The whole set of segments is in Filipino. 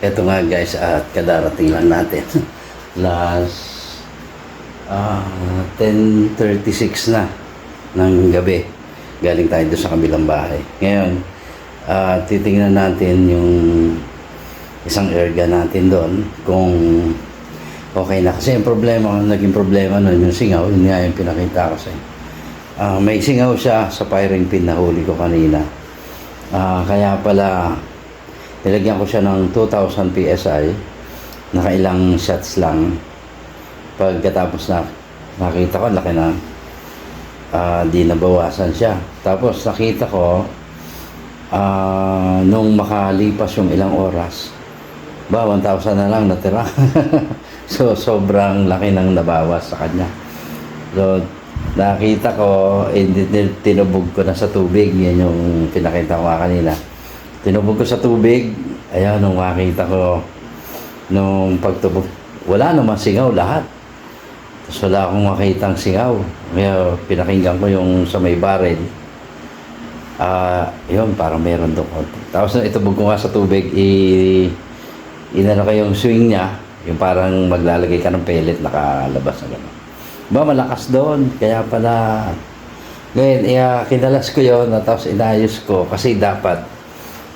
Ito nga guys, at kadarating lang natin. Last 10:36 na ng gabi. Galing tayo doon sa kabilang bahay. Ngayon, titingnan natin yung isang airgun natin doon kung okay na. Kasi yung problema, naging problema nun, yung singaw, yun nga yung pinakita ko sa'yo. May singaw siya sa firing pin na huli ko kanina. Kaya pala, nilagyan ko siya ng 2,000 PSI. Nakailang shots lang. Pagkatapos na nakita ko, laki na. Di nabawasan siya. Tapos nakita ko, nung makalipas yung ilang oras, 1,000 na lang natira. So, sobrang laki ng nabawas sa kanya. So, nakita ko, tinubog ko na sa tubig. Yan yung pinakita ko kanina. Tinubog ko sa tubig. Ayan, nung makita ko, nung pagtubog, wala naman singaw lahat. Tapos wala akong makitang singaw. Kaya pinakinggan ko yung sa may barrel. Yun, parang meron doon konti. Tapos itubog ko nga sa tubig, inano ko yung swing niya, yung parang maglalagay ka ng pellet, nakalabas na gano'n. Malakas doon. Kaya pala, ngayon, kinalas ko yun, tapos inayos ko, kasi dapat,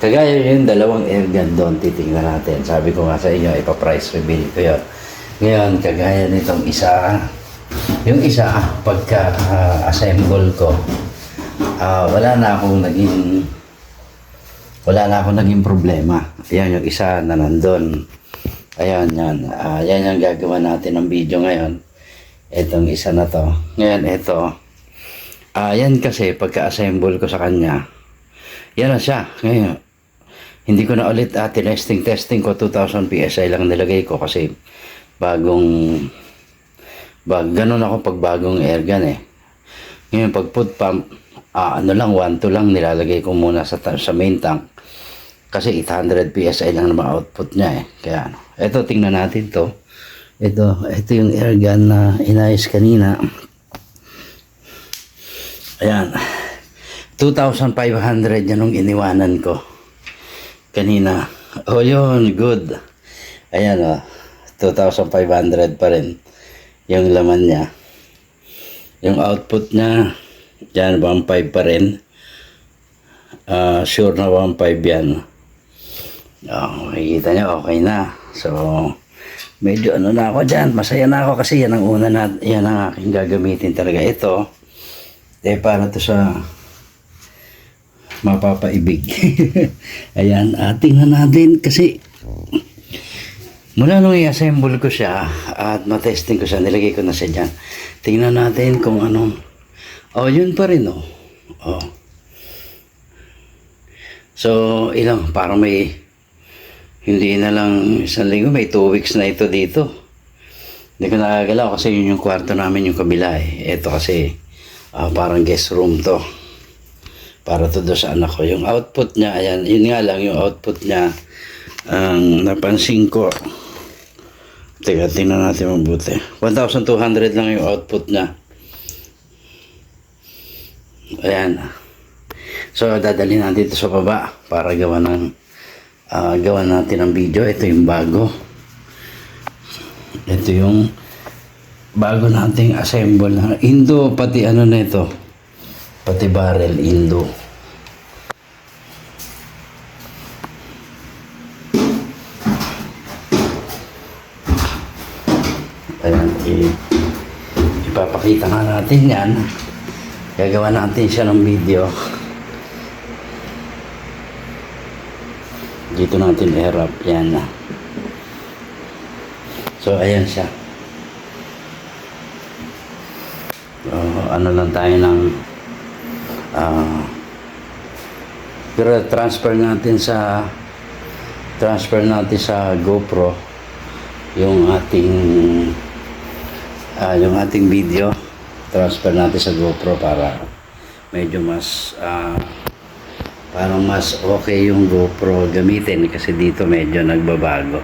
kagaya yung dalawang airgun doon, titingnan natin. Sabi ko nga sa inyo, ipa-price reveal ko yun. Ngayon, kagaya nitong isa, yung isa, pagka-assemble ko, wala na akong naging problema. Ayan yung isa na nandun. Ayan, yan. Yan yung gagawa natin ng video ngayon. Itong isa na to. Ngayon, ito. Yan kasi, pagka-assemble ko sa kanya, yan na siya. Ngayon, hindi ko na ulit testing ko. 2,000 PSI lang nilagay ko kasi ganun ako pag bagong airgun eh. Ngayon, pag foot pump, 1 to lang nilalagay ko muna sa main tank. Kasi 800 PSI lang naman output niya eh. Kaya ito, tingnan natin to. Ito yung airgun na inayos kanina. Ayan. 2,500 yan yung iniwanan ko kanina. Oh, yun. Good. Ayan, 2,500 pa rin yung laman niya. Yung output niya, yan, 1.5 pa rin. Sure na 1.5 yan. Makikita niyo, okay na. So, medyo na ako dyan. Masaya na ako kasi yan ang una na, yan ang aking gagamitin talaga. Ito, para to sa mapapaibig. Ayan, tingnan natin kasi mula nung i-assemble ko siya at matesting ko siya, nilagay ko na siya dyan. Tingnan natin kung anong, yun pa rin, So, parang may, hindi na lang 1 linggo, may 2 weeks na ito dito. Hindi ko nakagalaw kasi yun yung kwarto namin, yung kabila eh. Ito kasi, parang guest room to. Para to do sa anak ko. Yung output niya, ayan, yun nga lang yung output niya. Ang napansin ko, teka, tingnan natin mabuti. 1,200 lang yung output niya. Ayan. So, dadalhin natin dito sa baba para gawa natin ang video. Ito yung bago. Ito yung bago nating assemble na Indo, pati na ito. Pati barrel, Indo. Ayan, ipapakita nga natin yan. Gagawa natin siya ng video. Dito natin i-harap. Yan na. So, ayan siya. Ano lang tayo ng pero transfer natin sa GoPro yung ating video. Transfer natin sa GoPro para medyo mas parang mas okay yung GoPro gamitin kasi dito medyo nagbabago.